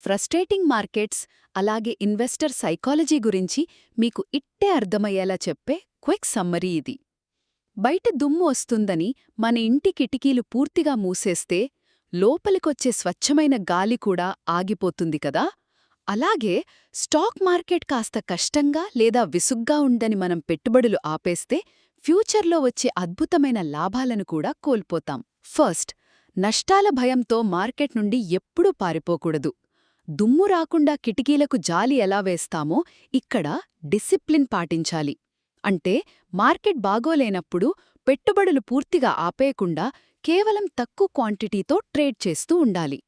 Frustrating markets అలాగే investor psychology గురించి మీకు ఇట్టే అర్థమయ్యేలా చెప్పే క్విక్ సమ్మరీ ఇది. బయట దుమ్ము వస్తుందని మన ఇంటి కిటికీలు పూర్తిగా మూసేస్తే లోపలికొచ్చే స్వచ్ఛమైన గాలి కూడా ఆగిపోతుంది కదా. అలాగే స్టాక్ మార్కెట్ కాస్త కష్టంగా లేదా విసుగ్గా ఉందని మనం పెట్టుబడులు ఆపేస్తే ఫ్యూచర్లో వచ్చే అద్భుతమైన లాభాలను కూడా కోల్పోతాం. ఫస్ట్, నష్టాల భయంతో మార్కెట్ నుండి ఎప్పుడూ పారిపోకూడదు. దుమ్ము రాకుండా కిటికీలకు జాలి ఎలా వేస్తామో ఇక్కడ డిసిప్లిన్ పాటించాలి. అంటే మార్కెట్ బాగోలేనప్పుడు పెట్టుబడులు పూర్తిగా ఆపేయకుండా కేవలం తక్కువ క్వాంటిటీతో ట్రేడ్ చేస్తూ ఉండాలి.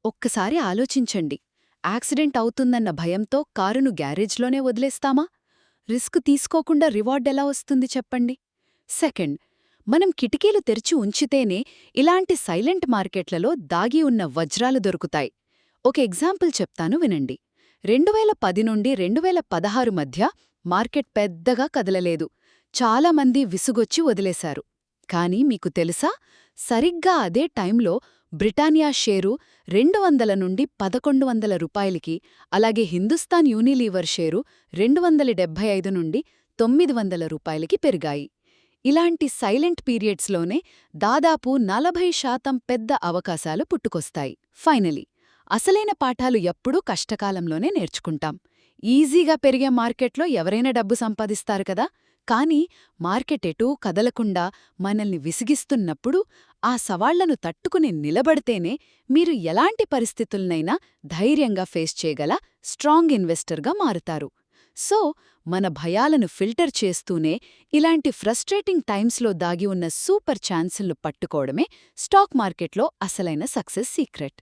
ఒక్కసారి ఆలోచించండి, యాక్సిడెంట్ అవుతుందన్న భయంతో కారును గ్యారేజ్లోనే వదిలేస్తామా? రిస్క్ తీసుకోకుండా రివార్డ్ ఎలా వస్తుంది చెప్పండి. సెకండ్, మనం కిటికీలు తెరిచి ఉంచితేనే ఇలాంటి సైలెంట్ మార్కెట్లలో దాగి ఉన్న వజ్రాలు దొరుకుతాయి. ఒక ఎగ్జాంపుల్ చెప్తాను వినండి. 2010 నుండి 2016 మధ్య మార్కెట్ పెద్దగా కదలలేదు. చాలామంది విసుగొచ్చి వదిలేశారు. కానీ మీకు తెలుసా, సరిగ్గా అదే టైంలో బ్రిటానియా షేరు 200 నుండి 1100 రూపాయలకి, అలాగే హిందుస్థాన్ యూనిలీవర్ షేరు 275 నుండి 900 రూపాయలకి పెరిగాయి. ఇలాంటి సైలెంట్ పీరియడ్స్లోనే దాదాపు 40% పెద్ద అవకాశాలు పుట్టుకొస్తాయి. ఫైనలీ, అసలైన పాఠాలు ఎప్పుడూ కష్టకాలంలోనే నేర్చుకుంటాం. ఈజీగా పెరిగే మార్కెట్లో ఎవరైనా డబ్బు సంపాదిస్తారు కదా. కానీ మార్కెట్ ఎటూ కదలకుండా మనల్ని విసిగిస్తున్నప్పుడు ఆ సవాళ్లను తట్టుకుని నిలబడితేనే మీరు ఎలాంటి పరిస్థితులనైనా ధైర్యంగా ఫేస్ చేయగల స్ట్రాంగ్ ఇన్వెస్టర్గా మారుతారు. సో, మన భయాలను ఫిల్టర్ చేస్తూనే ఇలాంటి ఫ్రస్ట్రేటింగ్ టైమ్స్లో దాగి ఉన్న సూపర్ ఛాన్సులను పట్టుకోవడమే స్టాక్ మార్కెట్లో అసలైన సక్సెస్ సీక్రెట్.